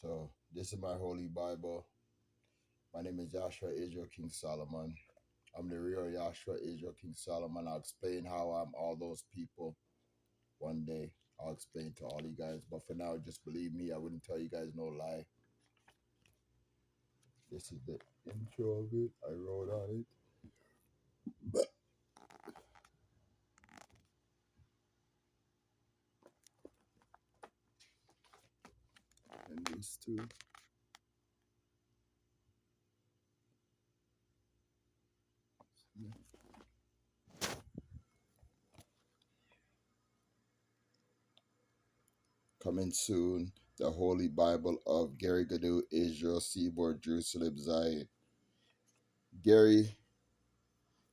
So this is my holy Bible. My name is Yoshuaweah Israel King Solomon. I'm the real Yoshuaweah Israel King Solomon. I'll explain how I'm all those people one day. I'll explain to all you guys. But for now, just believe me. I wouldn't tell you guys no lie. This is the intro of it. I wrote on it. And these two. Coming soon, the Holy Bible of Gary Garryganew Israel Jerusalem Zion. Gary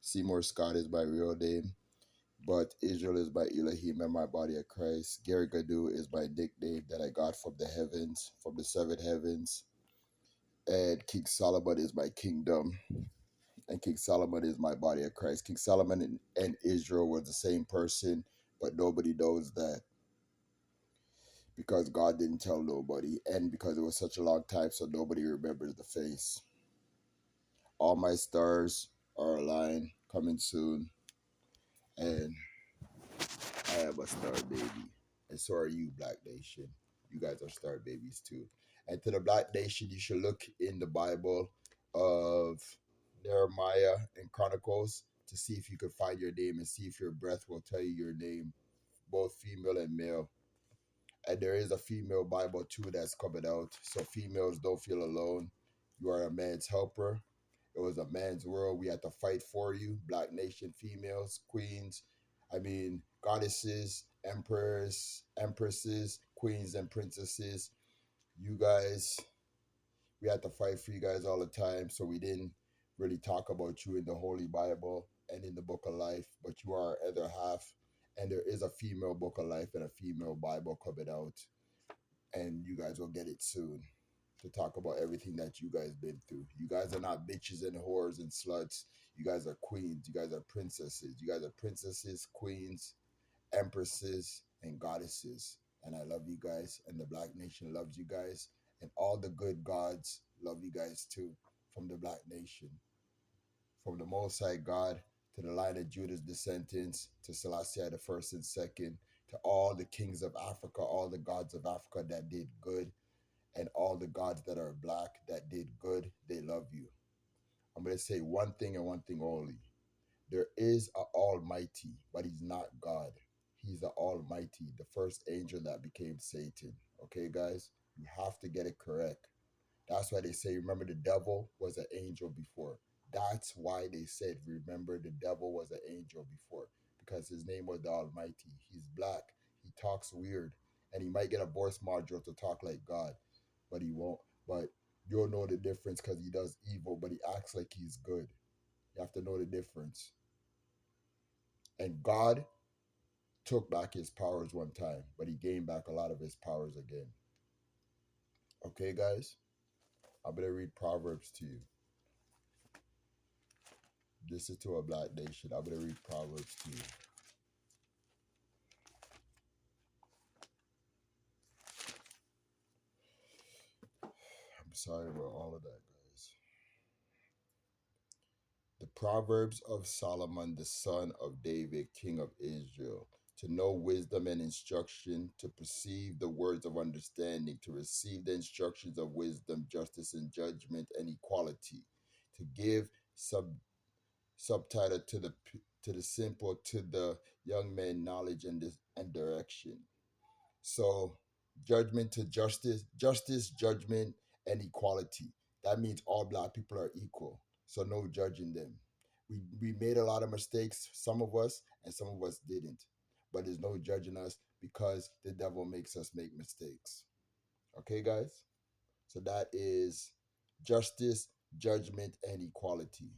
Seymour Scott is my real name. But Israel is by Elohim and my body of Christ. Gary Garryganew is my nickname that I got from the heavens, from the seven heavens. And King Solomon is my kingdom. And King Solomon is my body of Christ. King Solomon and Israel were the same person, but nobody knows that because God didn't tell nobody. And because it was such a long time, so nobody remembers the face. All my stars are aligned, coming soon. And I am a star baby. And so are you, Black Nation. You guys are star babies too. And to the Black Nation, you should look in the Bible of Nehemiah and Chronicles to see if you could find your name and see if your breath will tell you your name, both female and male. And there is a female Bible too that's coming out. So females don't feel alone. You are a man's helper. It was a man's world. We had to fight for you. Black nation females, queens, goddesses, empresses, queens, and princesses. You guys, we had to fight for you guys all the time. So we didn't really talk about you in the Holy Bible and in the Book of Life, but you are our other half. And there is a female Book of Life and a female Bible coming out. And you guys will get it soon to talk about everything that you guys been through. You guys are not bitches and whores and sluts. You guys are queens. You guys are princesses. You guys are princesses, queens, empresses, and goddesses. And I love you guys. And the Black Nation loves you guys. And all the good gods love you guys too. From the Black Nation. From the Most High God to the line of Judah's descendants to Selassie the first and second to all the kings of Africa, all the gods of Africa that did good, and all the gods that are black that did good, they love you. I'm going to say one thing and one thing only. There is a Almighty, but he's not God. He's the Almighty, the first angel that became Satan. Okay, guys? You have to get it correct. That's why they say, remember, the devil was an angel before. That's why they said, remember, the devil was an angel before. Because his name was the Almighty. He's black. He talks weird. And he might get a voice module to talk like God, but he won't. But you'll know the difference because he does evil, but he acts like he's good. You have to know the difference. And God took back his powers one time, but he gained back a lot of his powers again. Okay, guys? I'm going to read Proverbs to you. This is to a Black nation. I'm going to read Proverbs to you. I'm sorry about all of that, guys. The Proverbs of Solomon, the son of David, king of Israel, to know wisdom and instruction, to perceive the words of understanding, to receive the instructions of wisdom, justice, and judgment, and equality, to give subtitle to the simple, to the young man knowledge and direction. So judgment to justice, justice, judgment, and equality. That means all black people are equal. So no judging them. We made a lot of mistakes, some of us, and some of us didn't. But there's no judging us because the devil makes us make mistakes. Okay, guys? So that is justice, judgment, and equality.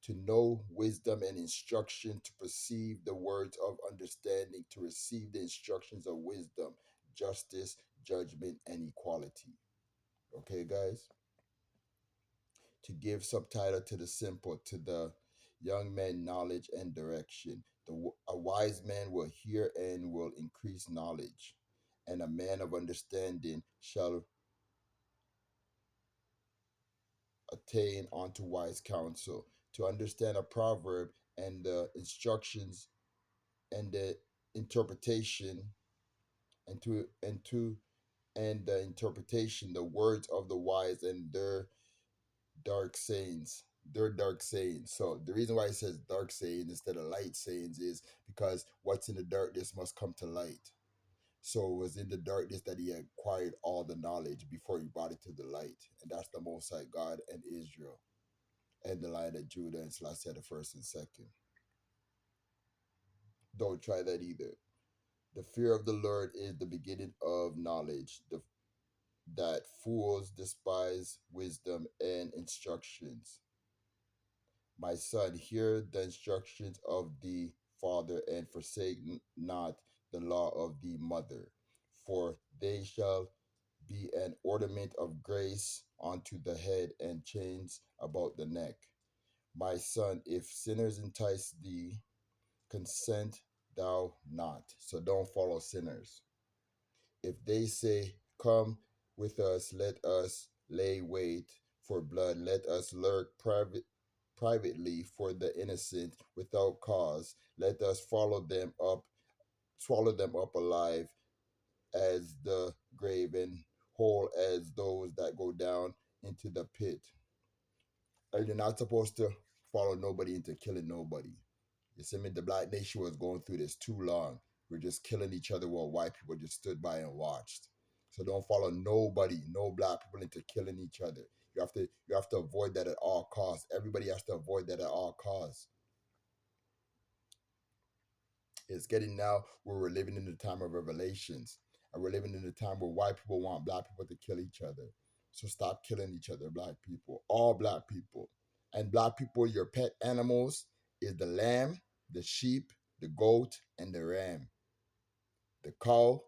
To know wisdom and instruction, to perceive the words of understanding, to receive the instructions of wisdom, justice, judgment, and equality. Okay, guys? To give subtitle to the simple, to the young man knowledge and direction. A wise man will hear and will increase knowledge, and a man of understanding shall attain unto wise counsel, to understand a proverb and the instructions and the interpretation and the interpretation, the words of the wise and dark sayings. Their dark sayings. So the reason why it says dark sayings instead of light sayings is because what's in the darkness must come to light. So it was in the darkness that he acquired all the knowledge before he brought it to the light. And that's the Most High God and Israel and the Lion of Judah and Selassie the first and second. Don't try that either. The fear of the Lord is the beginning of knowledge. That fools despise wisdom and instructions. My son, hear the instructions of the father, and forsake not the law of the mother, for they shall be an ornament of grace unto the head and chains about the neck. My son, if sinners entice thee, consent thou not. So don't follow sinners. If they say, come with us, let us lay wait for blood, let us lurk privately for the innocent without cause, let us swallow them up alive as the grave and whole as those that go down into the pit. And you're not supposed to follow nobody into killing nobody. You see me? The black nation was going through this too long. We're just killing each other while white people just stood by and watched. So don't follow nobody, no black people into killing each other. You have to avoid that at all costs. Everybody has to avoid that at all costs. It's getting now where we're living in the time of revelations. And we're living in a time where white people want black people to kill each other. So stop killing each other, black people. All black people. And black people, your pet animals is the lamb, the sheep, the goat, and the ram. The cow,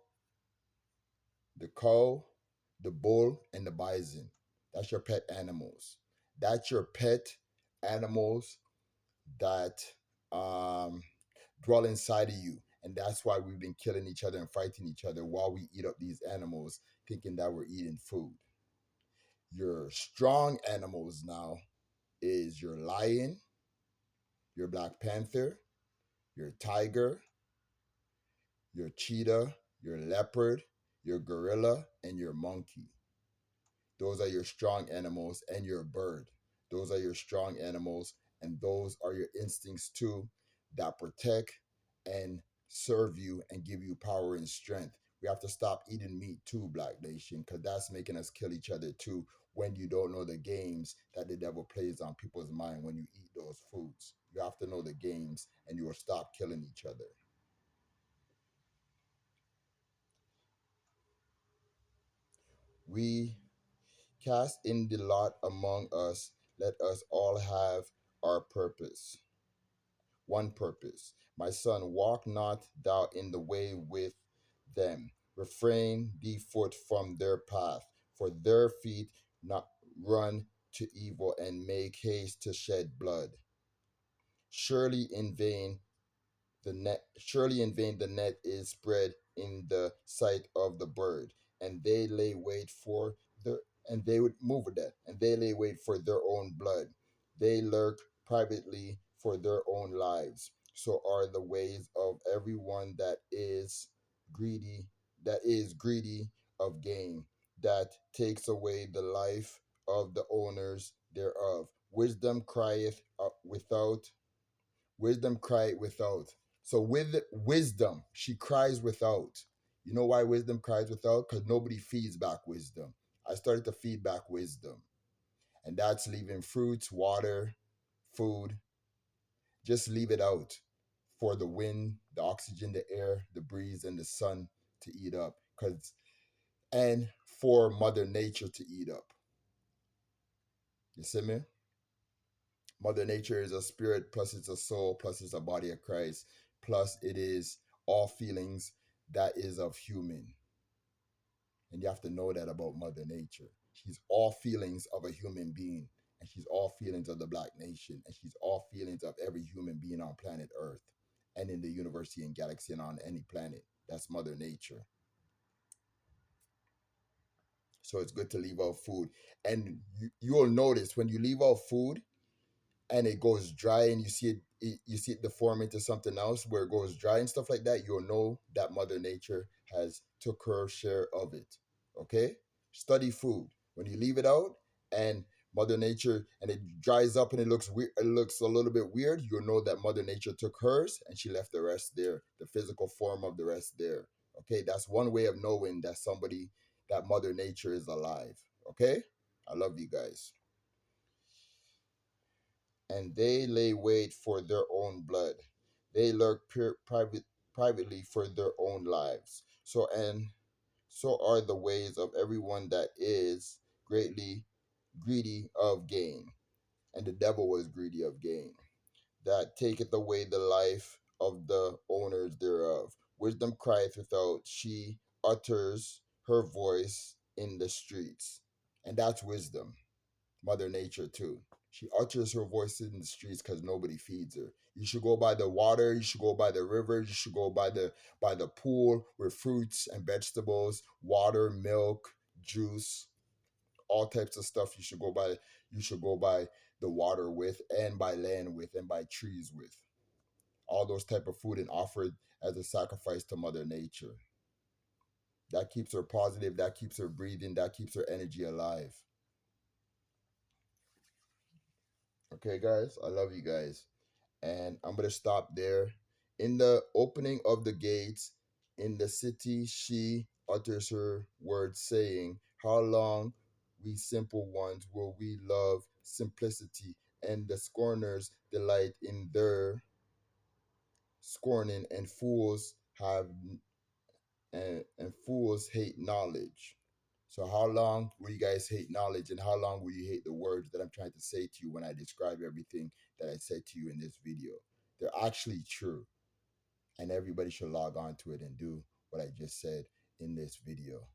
the bull, and the bison. That's your pet animals. That's your pet animals that um dwell inside of you. And that's why we've been killing each other and fighting each other while we eat up these animals, thinking that we're eating food. Your strong animals now is your lion, your black panther, your tiger, your cheetah, your leopard, your gorilla, and your monkey. Those are your strong animals, and your bird. Those are your strong animals, and those are your instincts too that protect and serve you and give you power and strength. We have to stop eating meat too, Black Nation, because that's making us kill each other too when you don't know the games that the devil plays on people's mind when you eat those foods. You have to know the games and you will stop killing each other. We cast in the lot among us, let us all have our purpose. One purpose. My son, walk not thou in the way with them. Refrain thee foot from their path, for their feet not run to evil and make haste to shed blood. Surely in vain the net is spread in the sight of the bird, and they lay wait for the and they would move with that, and they lay wait for their own blood. They lurk privately for their own lives. So are the ways of everyone greedy, that is greedy of gain, that takes away the life of the owners thereof. Wisdom cried without. So with wisdom, she cries without. You know why wisdom cries without? Because nobody feeds back wisdom. I started to feed back wisdom. And that's leaving fruits, water, food. Just leave it out for the wind, the oxygen, the air, the breeze, and the sun to eat up. And for Mother Nature to eat up. You see me? Mother Nature is a spirit, plus it's a soul, plus it's a body of Christ, plus it is all feelings that is of human. And you have to know that about Mother Nature. She's all feelings of a human being, and she's all feelings of the Black nation, and she's all feelings of every human being on planet Earth and in the universe and galaxy and on any planet. That's Mother Nature. So it's good to leave out food. And you'll notice when you leave out food and it goes dry and you see it deform into something else where it goes dry and stuff like that, you'll know that Mother Nature has took her share of it. Okay? Study food. When you leave it out and Mother Nature and it dries up and it looks weird, it looks a little bit weird, you'll know that Mother Nature took hers and she left the rest there, the physical form of the rest there. Okay? That's one way of knowing that that Mother Nature is alive. Okay? I love you guys. And they lay wait for their own blood. They lurk privately for their own lives. So are the ways of everyone that is greatly greedy of gain. And the devil was greedy of gain, that taketh away the life of the owners thereof. Wisdom crieth without, she utters her voice in the streets. And that's wisdom. Mother Nature too. She utters her voice in the streets because nobody feeds her. You should go by the water. You should go by the river. You should go by the pool with fruits and vegetables, water, milk, juice, all types of stuff. You should go by. You should go by the water with, and by land with, and by trees with. All those type of food and offered as a sacrifice to Mother Nature. That keeps her positive. That keeps her breathing. That keeps her energy alive. Okay, guys. I love you guys. And I'm going to stop there. In the opening of the gates in the city, she utters her words, saying, how long, we simple ones, will we love simplicity? And the scorners delight in their scorning, and fools hate knowledge. So how long will you guys hate knowledge, and how long will you hate the words that I'm trying to say to you when I describe everything that I said to you in this video? They're actually true, and everybody should log on to it and do what I just said in this video.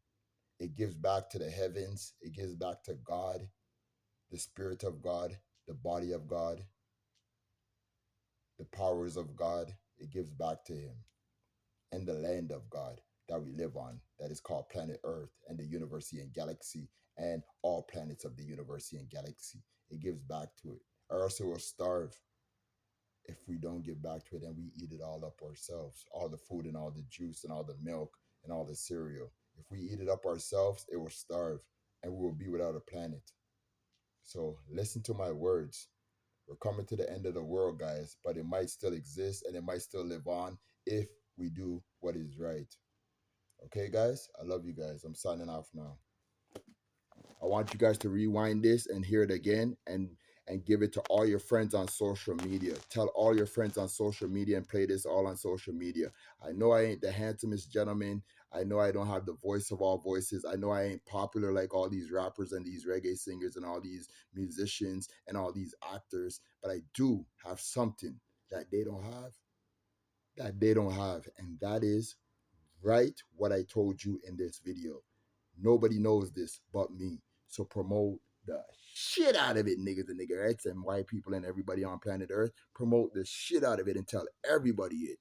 It gives back to the heavens, it gives back to God, the Spirit of God, the body of God, the powers of God. It gives back to Him and the land of God that we live on, that is called planet Earth, and the universe and galaxy, and all planets of the universe and galaxy. It gives back to it, or else it will starve if we don't give back to it and we eat it all up ourselves. All the food and all the juice and all the milk and all the cereal. If we eat it up ourselves, it will starve and we will be without a planet. So listen to my words. We're coming to the end of the world, guys, but it might still exist and it might still live on if we do what is right. Okay, guys? I love you guys. I'm signing off now. I want you guys to rewind this and hear it again, and give it to all your friends on social media. Tell all your friends on social media and play this all on social media. I know I ain't the handsomest gentleman. I know I don't have the voice of all voices. I know I ain't popular like all these rappers and these reggae singers and all these musicians and all these actors, but I do have something that they don't have. And that is right what I told you in this video. Nobody knows this but me. So promote the shit out of it, niggas and niggerettes and white people and everybody on planet Earth. Promote the shit out of it and tell everybody it.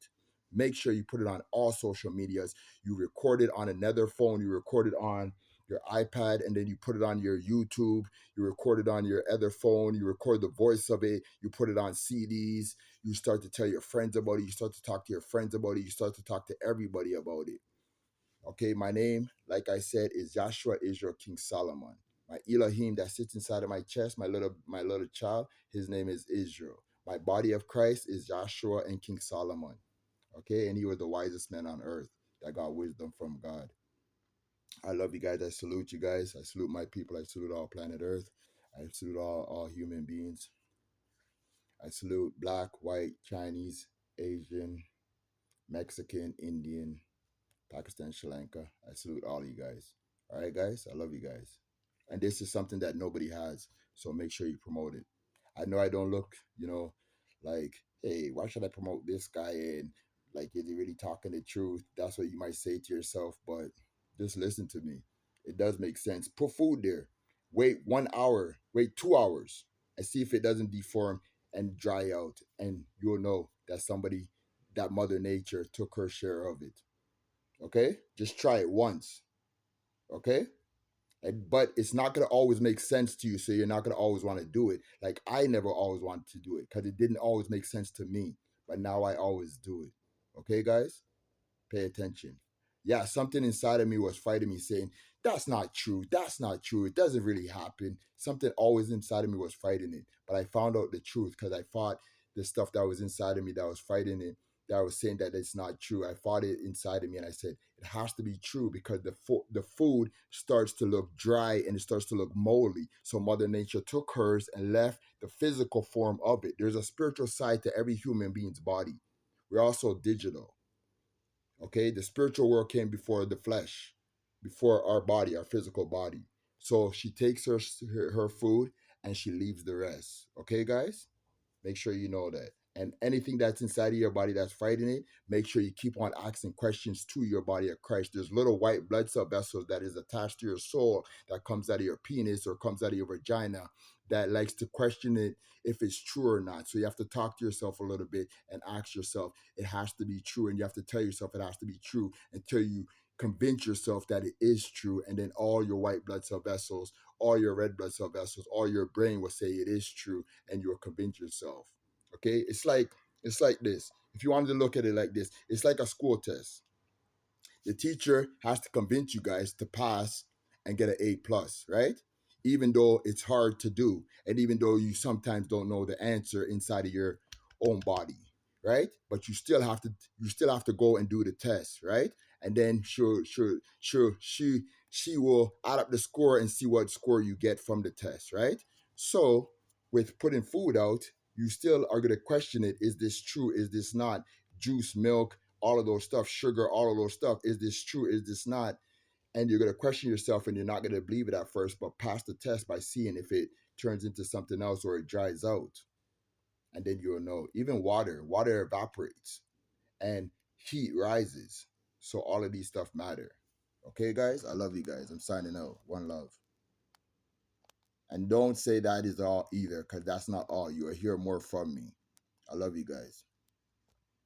Make sure you put it on all social medias. You record it on another phone. You record it on your iPad, and then you put it on your YouTube. You record it on your other phone. You record the voice of it. You put it on CDs. You start to tell your friends about it. You start to talk to your friends about it. You start to talk to everybody about it. Okay, my name, like I said, is Joshua Israel King Solomon. My Elohim that sits inside of my chest, my little child, his name is Israel. My body of Christ is Joshua and King Solomon. Okay, and he was the wisest man on earth that got wisdom from God. I love you guys. I salute you guys. I salute my people. I salute all planet Earth. I salute all human beings. I salute black, white, Chinese, Asian, Mexican, Indian, Pakistan, Sri Lanka. I salute all you guys. All right, guys. I love you guys. And this is something that nobody has. So make sure you promote it. I know I don't look, like, hey, why should I promote this guy? And like, is he really talking the truth? That's what you might say to yourself. But just listen to me. It does make sense. Put food there. Wait 1 hour. Wait 2 hours. And see if it doesn't deform and dry out. And you'll know that that Mother Nature took her share of it. Okay? Just try it once. Okay? But it's not going to always make sense to you, so you're not going to always want to do it. Like I never always wanted to do it because it didn't always make sense to me, but now I always do it. Okay, guys, pay attention. Yeah, something inside of me was fighting me, saying that's not true, that's not true, it doesn't really happen. Something always inside of me was fighting it, but I found out the truth because I fought the stuff that was inside of me that was fighting it, that was saying that it's not true. I fought it inside of me and I said it has to be true because the food starts to look dry and it starts to look moldy. So Mother Nature took hers and left the physical form of it. There's a spiritual side to every human being's body. We're also digital. Okay, the spiritual world came before the flesh, before our body, our physical body. So she takes her food and she leaves the rest. Okay, guys? Make sure you know that. And anything that's inside of your body that's fighting it, make sure you keep on asking questions to your body of Christ. There's little white blood cell vessels that is attached to your soul that comes out of your penis or comes out of your vagina that likes to question it if it's true or not. So you have to talk to yourself a little bit and ask yourself, it has to be true. And you have to tell yourself it has to be true until you convince yourself that it is true. And then all your white blood cell vessels, all your red blood cell vessels, all your brain will say it is true and you'll convince yourself. Okay, it's like this. If you wanted to look at it like this, it's like a school test. The teacher has to convince you guys to pass and get an A plus, right? Even though it's hard to do, and even though you sometimes don't know the answer inside of your own body, right? But you still have to go and do the test, right? And then she will add up the score and see what score you get from the test, right? So with putting food out, you still are going to question it. Is this true? Is this not? Juice, milk, all of those stuff, sugar, all of those stuff. Is this true? Is this not? And you're going to question yourself and you're not going to believe it at first, but pass the test by seeing if it turns into something else or it dries out. And then you'll know. Even water evaporates and heat rises. So all of these stuff matter. Okay, guys? I love you guys. I'm signing out. One love. And don't say that is all either, because that's not all. You'll hear more from me. I love you guys.